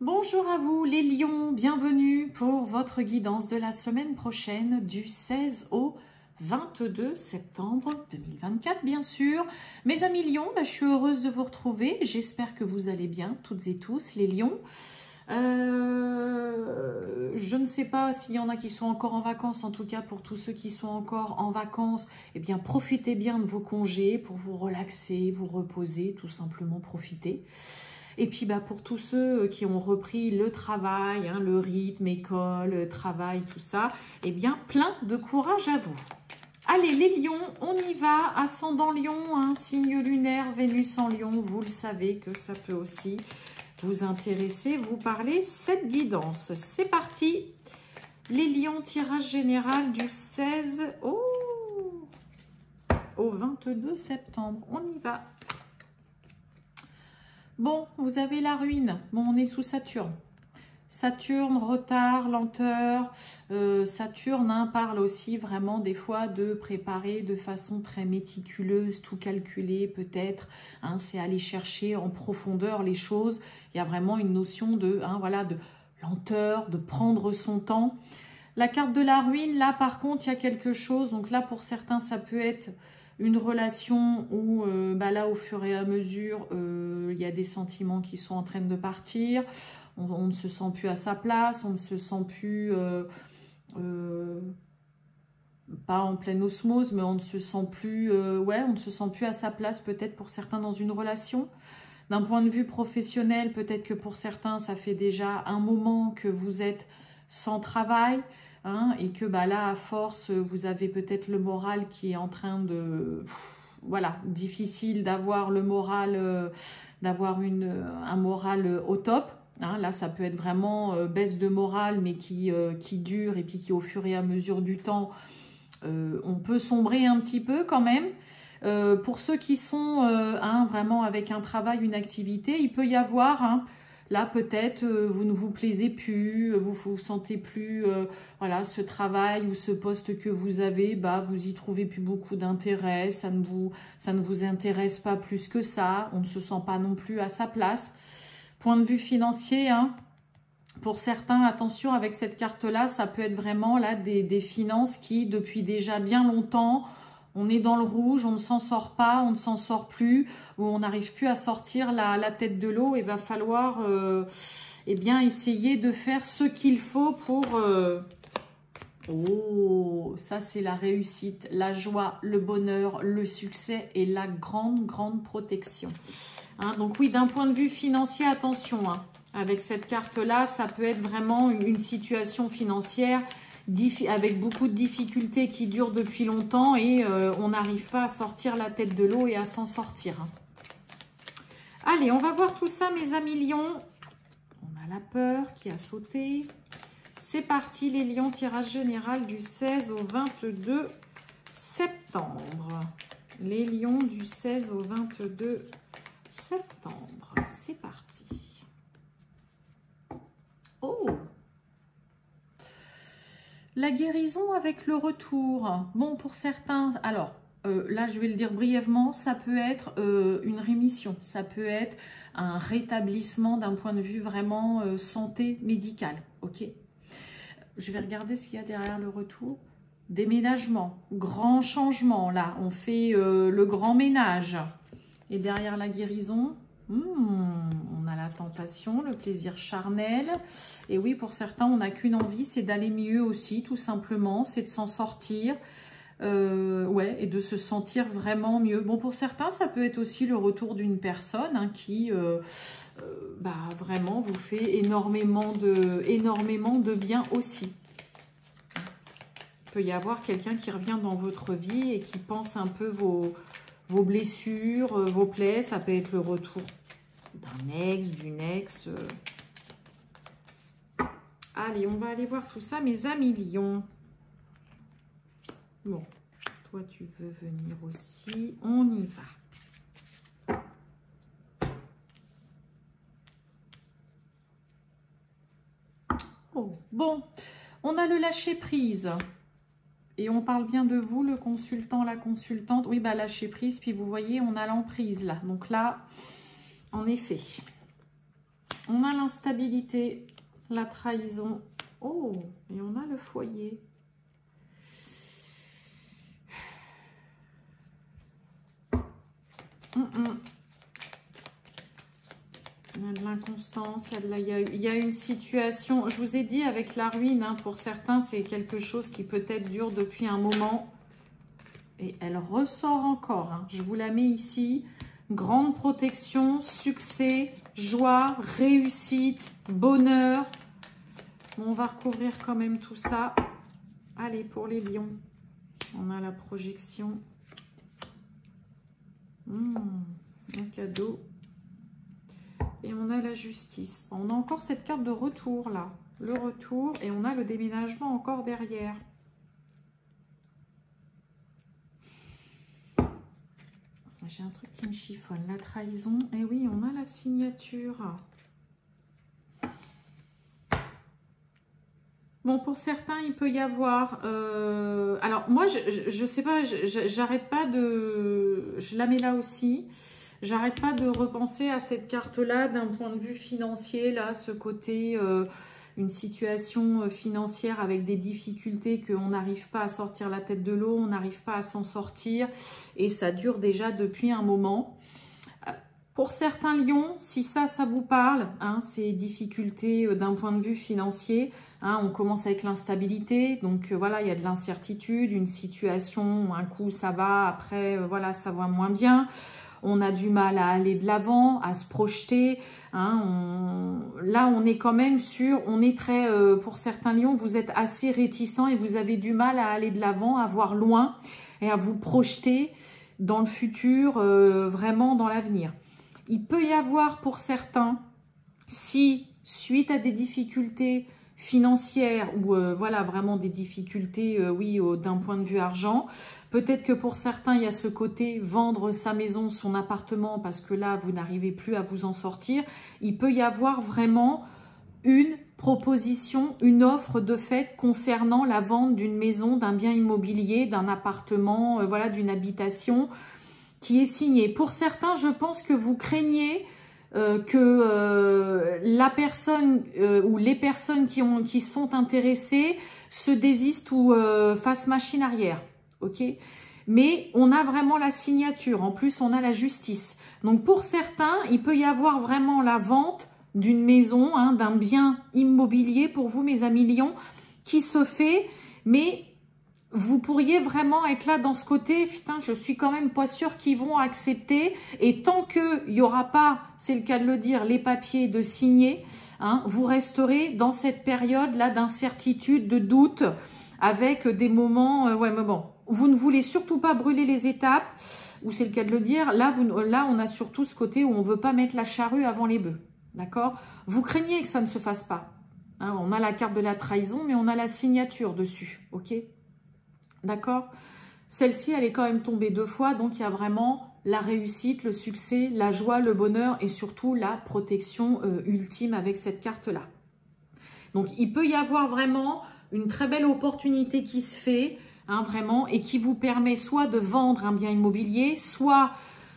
Bonjour à vous les lions, bienvenue pour votre guidance de la semaine prochaine du 16 au 22 septembre 2024 bien sûr. Mes amis lions, je suis heureuse de vous retrouver, j'espère que vous allez bien toutes et tous les lions. Je ne sais pas s'il y en a qui sont encore en vacances, en tout cas pour tous ceux qui sont encore en vacances, eh bien profitez bien de vos congés pour vous relaxer, vous reposer, tout simplement profiter. Et puis pour tous ceux qui ont repris le travail, le rythme, école, travail, tout ça, eh bien plein de courage à vous. Allez les lions, on y va, ascendant lion, signe lunaire, Vénus en lion, vous le savez que ça peut aussi vous intéresser, vous parler cette guidance. C'est parti, les lions, tirage général du 16 au 22 septembre, on y va. Bon, vous avez la ruine. Bon, on est sous Saturne. Saturne, retard, lenteur. Saturne parle aussi vraiment des fois de préparer de façon très méticuleuse, tout calculer peut-être. C'est aller chercher en profondeur les choses. Il y a vraiment une notion de, de lenteur, de prendre son temps. La carte de la ruine, là par contre, il y a quelque chose. Donc là, pour certains, ça peut être une relation où là au fur et à mesure il y a des sentiments qui sont en train de partir, on ne se sent plus à sa place, on ne se sent plus pas en pleine osmose, mais on ne se sent plus on ne se sent plus à sa place peut-être pour certains dans une relation. D'un point de vue professionnel, peut-être que pour certains ça fait déjà un moment que vous êtes sans travail. Et que là, à force, vous avez peut-être le moral qui est en train de... Voilà, difficile d'avoir le moral, d'avoir un moral au top. Là, ça peut être vraiment baisse de morale, mais qui dure et puis qui, au fur et à mesure du temps, on peut sombrer un petit peu quand même. Pour ceux qui sont vraiment avec un travail, une activité, il peut y avoir... Là, peut-être, vous ne vous plaisez plus, vous vous sentez plus, ce travail ou ce poste que vous avez, vous y trouvez plus beaucoup d'intérêt, ça ne vous intéresse pas plus que ça, on ne se sent pas non plus à sa place. Point de vue financier, pour certains, attention, avec cette carte-là, ça peut être vraiment là des finances qui, depuis déjà bien longtemps, on est dans le rouge, on ne s'en sort pas, on ne s'en sort plus, ou on n'arrive plus à sortir la tête de l'eau. Il va falloir essayer de faire ce qu'il faut pour... Oh, ça c'est la réussite, la joie, le bonheur, le succès et la grande, grande protection. Donc oui, d'un point de vue financier, attention, avec cette carte-là, ça peut être vraiment une situation financière avec beaucoup de difficultés qui durent depuis longtemps et on n'arrive pas à sortir la tête de l'eau et à s'en sortir. Allez, on va voir tout ça, mes amis lions. On a la peur qui a sauté. C'est parti, les lions, tirage général du 16 au 22 septembre. Les lions du 16 au 22 septembre. C'est parti. Oh! La guérison avec le retour. Bon, pour certains, alors là, je vais le dire brièvement, ça peut être une rémission. Ça peut être un rétablissement d'un point de vue vraiment santé médicale. Ok. Je vais regarder ce qu'il y a derrière le retour. Déménagement, grand changement. Là, on fait le grand ménage. Et derrière la guérison... on a la tentation, le plaisir charnel. Et oui, pour certains, on n'a qu'une envie, c'est d'aller mieux aussi, tout simplement. C'est de s'en sortir. Et de se sentir vraiment mieux. Bon, pour certains, ça peut être aussi le retour d'une personne qui vraiment vous fait énormément de bien aussi. Il peut y avoir quelqu'un qui revient dans votre vie et qui pense un peu vos blessures, vos plaies. Ça peut être le retour d'un ex, d'une ex. Allez, on va aller voir tout ça, mes amis lions. Bon, toi, tu veux venir aussi. On y va. Oh, bon, on a le lâcher-prise. Et on parle bien de vous, le consultant, la consultante. Oui, lâcher prise. Puis vous voyez, on a l'emprise là. Donc là, en effet, On a l'instabilité, la trahison. Oh, et on a le foyer. Il y a de l'inconstance, il y a une situation, je vous ai dit avec la ruine, hein, pour certains c'est quelque chose qui peut-être dure depuis un moment. Et elle ressort encore, hein. Je vous la mets ici. Grande protection, succès, joie, réussite, bonheur. Bon, on va recouvrir quand même tout ça. Allez, pour les lions, on a la projection. Un cadeau. Et on a la justice. On a encore cette carte de retour là. Le retour et on a le déménagement encore derrière. J'ai un truc qui me chiffonne. La trahison. Et oui, on a la signature. Bon, pour certains, il peut y avoir... alors, moi, je sais pas, j'arrête pas de... Je la mets là aussi. J'arrête pas de repenser à cette carte-là d'un point de vue financier, là, ce côté... une situation financière avec des difficultés qu'on n'arrive pas à sortir la tête de l'eau, on n'arrive pas à s'en sortir et ça dure déjà depuis un moment. Pour certains lions, si ça vous parle, hein, ces difficultés d'un point de vue financier, hein, on commence avec l'instabilité, donc voilà, il y a de l'incertitude, une situation, un coup ça va, après voilà, ça va moins bien. On a du mal à aller de l'avant, à se projeter. Hein, là, on est quand même sur... On est très... pour certains lions, vous êtes assez réticents et vous avez du mal à aller de l'avant, à voir loin et à vous projeter dans le futur, vraiment dans l'avenir. Il peut y avoir pour certains, si suite à des difficultés financières ou voilà, vraiment des difficultés, oui, d'un point de vue argent, peut-être que pour certains, il y a ce côté vendre sa maison, son appartement, parce que là, vous n'arrivez plus à vous en sortir. Il peut y avoir vraiment une proposition, une offre de fait concernant la vente d'une maison, d'un bien immobilier, d'un appartement, voilà, d'une habitation qui est signée. Pour certains, je pense que vous craignez que la personne ou les personnes qui sont intéressées se désistent ou fassent machine arrière. Ok, mais on a vraiment la signature, en plus on a la justice. Donc pour certains, il peut y avoir vraiment la vente d'une maison, hein, d'un bien immobilier pour vous mes amis lions, qui se fait, mais vous pourriez vraiment être là dans ce côté, putain, je suis quand même pas sûre qu'ils vont accepter, et tant qu'il n'y aura pas, c'est le cas de le dire, les papiers de signer, hein, vous resterez dans cette période-là d'incertitude, de doute, avec des moments, ouais mais bon, vous ne voulez surtout pas brûler les étapes, ou c'est le cas de le dire, là on a surtout ce côté où on ne veut pas mettre la charrue avant les bœufs, d'accord? Vous craignez que ça ne se fasse pas, hein, on a la carte de la trahison, mais on a la signature dessus, ok? D'accord? Celle-ci, elle est quand même tombée 2 fois, donc il y a vraiment la réussite, le succès, la joie, le bonheur et surtout la protection ultime avec cette carte-là. Donc, il peut y avoir vraiment une très belle opportunité qui se fait, hein, vraiment, et qui vous permet soit de vendre un bien immobilier, soit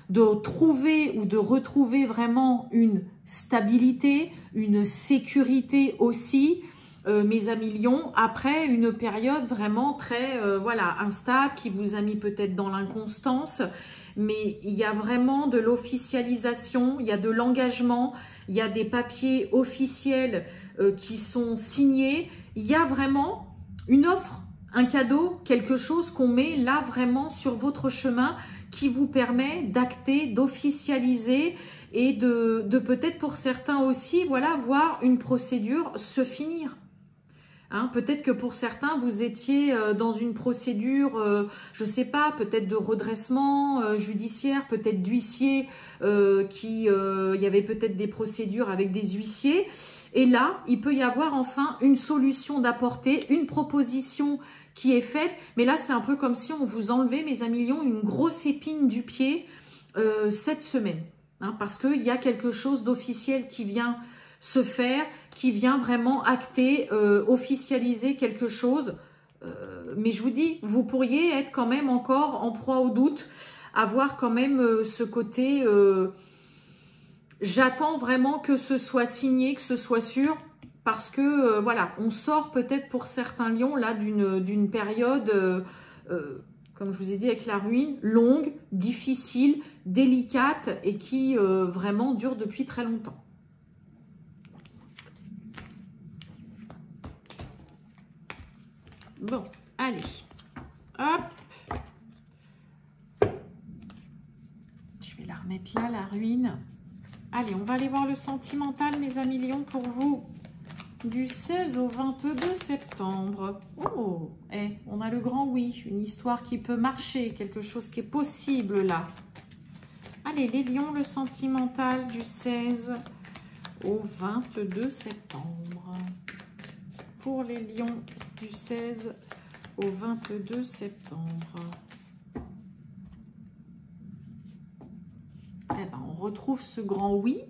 de trouver ou de retrouver vraiment une stabilité, une sécurité aussi, mes amis lions, après une période vraiment très voilà, instable, qui vous a mis peut-être dans l'inconstance, mais il y a vraiment de l'officialisation, il y a de l'engagement, il y a des papiers officiels qui sont signés, il y a vraiment une offre, un cadeau, quelque chose qu'on met là vraiment sur votre chemin qui vous permet d'acter, d'officialiser et de peut-être pour certains aussi, voilà, voir une procédure se finir. Hein, peut-être que pour certains, vous étiez dans une procédure, je ne sais pas, peut-être de redressement judiciaire, peut-être d'huissier, il y avait peut-être des procédures avec des huissiers. Et là, il peut y avoir enfin une solution d'apporter, une proposition qui est faite. Mais là, c'est un peu comme si on vous enlevait, mes amis lions, une grosse épine du pied cette semaine. Hein, parce qu'il y a quelque chose d'officiel qui vient se faire, qui vient vraiment acter, officialiser quelque chose. Mais je vous dis, vous pourriez être quand même encore en proie au doute, avoir quand même ce côté J'attends vraiment que ce soit signé, que ce soit sûr, parce que, voilà, on sort peut-être pour certains lions, là, d'une période, comme je vous ai dit, avec la ruine, longue, difficile, délicate, et qui vraiment dure depuis très longtemps. Bon, allez, hop. Je vais la remettre là, la ruine. Allez, on va aller voir le sentimental, mes amis lions, pour vous. Du 16 au 22 septembre. Oh, on a le grand oui. Une histoire qui peut marcher, quelque chose qui est possible là. Allez, les lions, le sentimental du 16 au 22 septembre. Pour les lions du 16 au 22 septembre. On retrouve ce grand oui.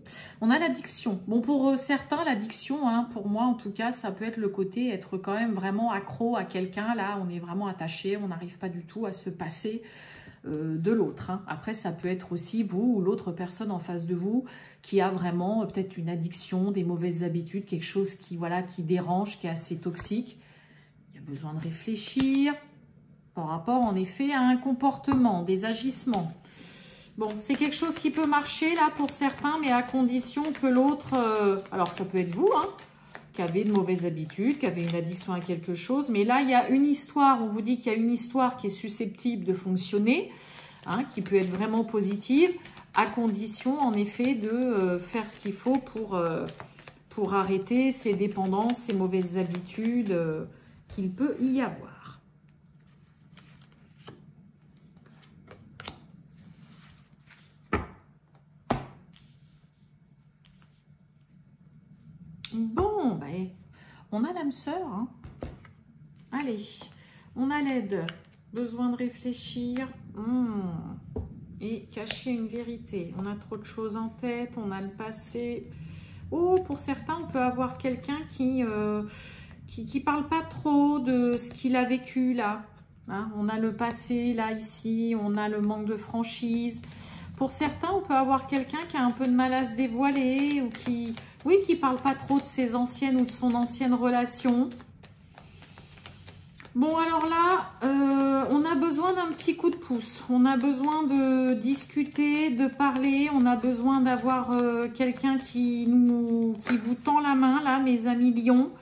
On a l'addiction. Bon, pour certains, l'addiction, hein, pour moi en tout cas, ça peut être le côté être quand même vraiment accro à quelqu'un. Là, on est vraiment attaché, on n'arrive pas du tout à se passer de l'autre. Hein. Après, ça peut être aussi vous ou l'autre personne en face de vous qui a vraiment peut-être une addiction, des mauvaises habitudes, quelque chose qui, voilà, qui dérange, qui est assez toxique. Il y a besoin de réfléchir par rapport en effet à un comportement, des agissements. Bon, c'est quelque chose qui peut marcher là pour certains, mais à condition que l'autre... alors, ça peut être vous, hein, qui avez de mauvaises habitudes, qui avez une addiction à quelque chose. Mais là, il y a une histoire, on vous dit qu'il y a une histoire qui est susceptible de fonctionner, hein, qui peut être vraiment positive, à condition, en effet, de faire ce qu'il faut pour arrêter ces dépendances, ces mauvaises habitudes qu'il peut y avoir. Bon, ben, on a l'âme sœur. Hein. Allez, on a l'aide. Besoin de réfléchir. Et cacher une vérité. On a trop de choses en tête. On a le passé. Oh, pour certains, on peut avoir quelqu'un qui parle pas trop de ce qu'il a vécu là. Hein, on a le passé là, ici. On a le manque de franchise. Pour certains, on peut avoir quelqu'un qui a un peu de mal à se dévoiler ou qui... Oui, qui ne parle pas trop de ses anciennes ou de son ancienne relation. Bon, alors là, on a besoin d'un petit coup de pouce. On a besoin de discuter, de parler. On a besoin d'avoir quelqu'un qui vous tend la main, là, mes amis lions.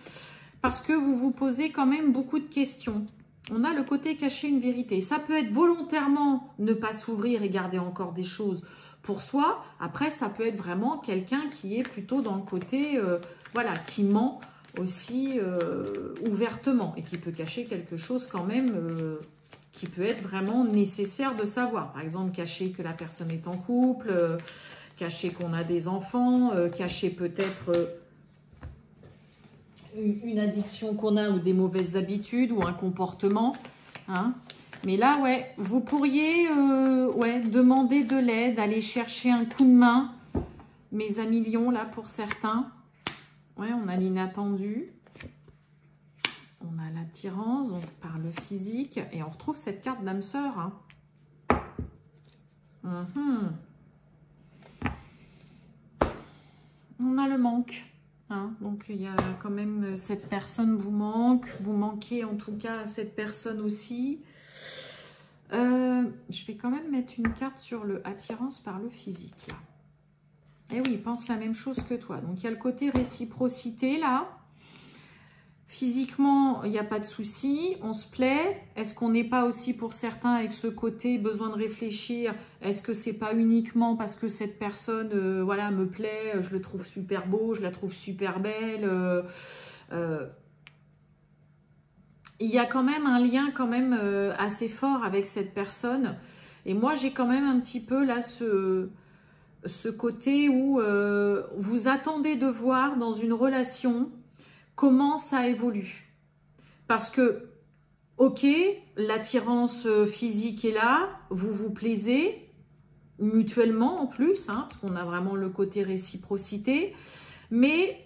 Parce que vous vous posez quand même beaucoup de questions. On a le côté cacher une vérité. Ça peut être volontairement ne pas s'ouvrir et garder encore des choses pour soi. Après, ça peut être vraiment quelqu'un qui est plutôt dans le côté, voilà, qui ment aussi ouvertement et qui peut cacher quelque chose quand même qui peut être vraiment nécessaire de savoir. Par exemple, cacher que la personne est en couple, cacher qu'on a des enfants, cacher peut-être une addiction qu'on a ou des mauvaises habitudes ou un comportement, hein. Mais là, ouais, vous pourriez demander de l'aide, aller chercher un coup de main. Mes amis lions, là, pour certains. Ouais, on a l'inattendu. On a l'attirance, donc par le physique. Et on retrouve cette carte d'âme sœur. Hein. On a le manque. Hein, donc, il y a quand même cette personne vous manque. Vous manquez en tout cas à cette personne aussi. Je vais quand même mettre une carte sur le attirance par le physique. Là. Et oui, il pense la même chose que toi. Donc, il y a le côté réciprocité là. Physiquement, il n'y a pas de souci. On se plaît. Est-ce qu'on n'est pas aussi pour certains avec ce côté besoin de réfléchir? Est-ce que c'est pas uniquement parce que cette personne voilà, me plaît, je le trouve super beau, je la trouve super belle il y a quand même un lien quand même assez fort avec cette personne. Et moi, j'ai quand même un petit peu là ce côté où vous attendez de voir dans une relation comment ça évolue. Parce que, ok, l'attirance physique est là, vous vous plaisez mutuellement en plus, hein, parce qu'on a vraiment le côté réciprocité, mais...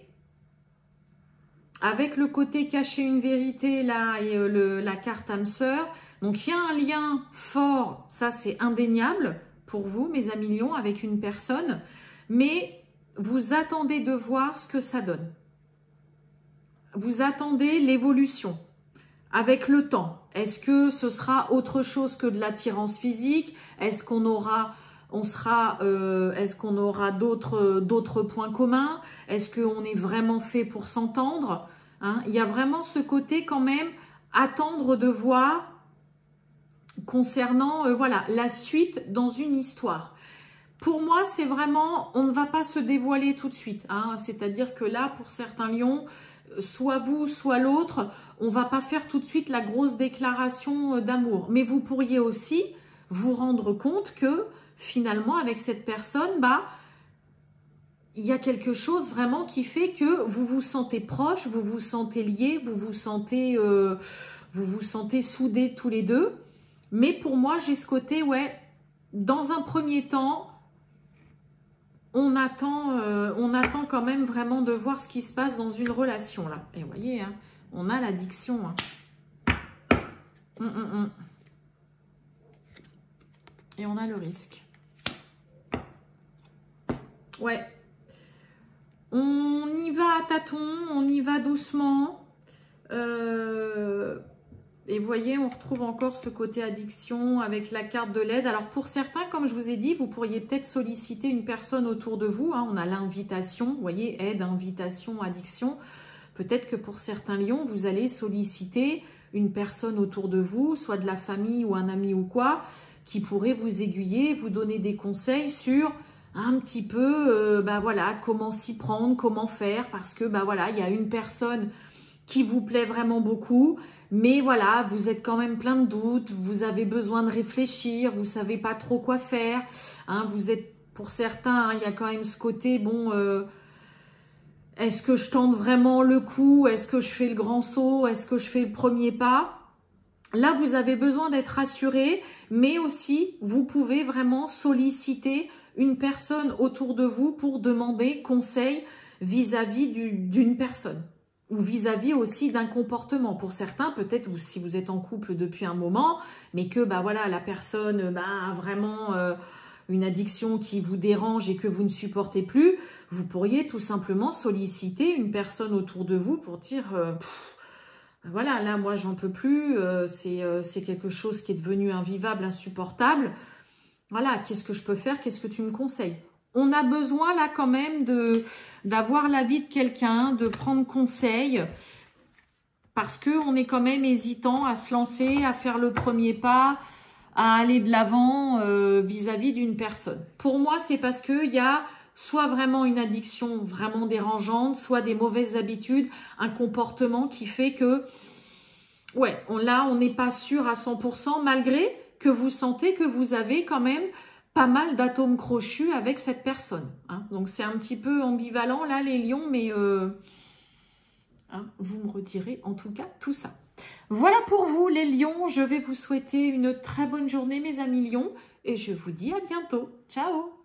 avec le côté cacher une vérité là et la carte âme sœur. Donc, il y a un lien fort, ça c'est indéniable pour vous, mes amis lions, avec une personne. Mais vous attendez de voir ce que ça donne. Vous attendez l'évolution avec le temps. Est-ce que ce sera autre chose que de l'attirance physique? Est-ce qu'on aura, est-ce qu'on aura d'autres points communs? Est-ce qu'on est vraiment fait pour s'entendre? Hein? Il y a vraiment ce côté quand même, attendre de voir concernant voilà, la suite dans une histoire. Pour moi, c'est vraiment, on ne va pas se dévoiler tout de suite. Hein? C'est-à-dire que là, pour certains lions, soit vous, soit l'autre, on va pas faire tout de suite la grosse déclaration d'amour. Mais vous pourriez aussi vous rendre compte que finalement, avec cette personne, bah, il y a quelque chose vraiment qui fait que vous vous sentez proche, vous vous sentez liés, vous vous sentez soudés tous les deux. Mais pour moi, j'ai ce côté, ouais, dans un premier temps, on attend quand même vraiment de voir ce qui se passe dans une relation, là. Et vous voyez, hein, on a l'addiction. Hein. Et on a le risque. Ouais. On y va à tâtons, on y va doucement. Et vous voyez, on retrouve encore ce côté addiction avec la carte de l'aide. Alors pour certains, comme je vous ai dit, vous pourriez peut-être solliciter une personne autour de vous. Hein. On a l'invitation, vous voyez, aide, invitation, addiction. Peut-être que pour certains lions, vous allez solliciter une personne autour de vous, soit de la famille ou un ami ou quoi, qui pourrait vous aiguiller, vous donner des conseils sur un petit peu, bah voilà, comment s'y prendre, comment faire, parce que bah voilà, il y a une personne qui vous plaît vraiment beaucoup, mais voilà, vous êtes quand même plein de doutes, vous avez besoin de réfléchir, vous savez pas trop quoi faire, hein, vous êtes, pour certains, hein, il y a quand même ce côté, bon, est-ce que je tente vraiment le coup, est-ce que je fais le grand saut, est-ce que je fais le premier pas? Là, vous avez besoin d'être rassuré, mais aussi, vous pouvez vraiment solliciter une personne autour de vous pour demander conseil vis-à-vis d'une personne. Ou vis-à-vis aussi d'un comportement. Pour certains, peut-être, ou si vous êtes en couple depuis un moment, mais que bah voilà, la personne bah, a vraiment une addiction qui vous dérange et que vous ne supportez plus, vous pourriez tout simplement solliciter une personne autour de vous pour dire voilà, là moi j'en peux plus, c'est quelque chose qui est devenu invivable, insupportable. Voilà, qu'est-ce que je peux faire? Qu'est-ce que tu me conseilles? On a besoin là quand même d'avoir l'avis de quelqu'un, de prendre conseil, parce qu'on est quand même hésitant à se lancer, à faire le premier pas, à aller de l'avant vis-à-vis d'une personne. Pour moi, c'est parce qu'il y a soit vraiment une addiction vraiment dérangeante, soit des mauvaises habitudes, un comportement qui fait que, ouais, là, on n'est pas sûr à 100%, malgré que vous sentez que vous avez quand même pas mal d'atomes crochus avec cette personne. Hein. Donc, c'est un petit peu ambivalent, là, les lions, mais hein, vous me redirez en tout cas tout ça. Voilà pour vous, les lions. Je vais vous souhaiter une très bonne journée, mes amis lions, et je vous dis à bientôt. Ciao!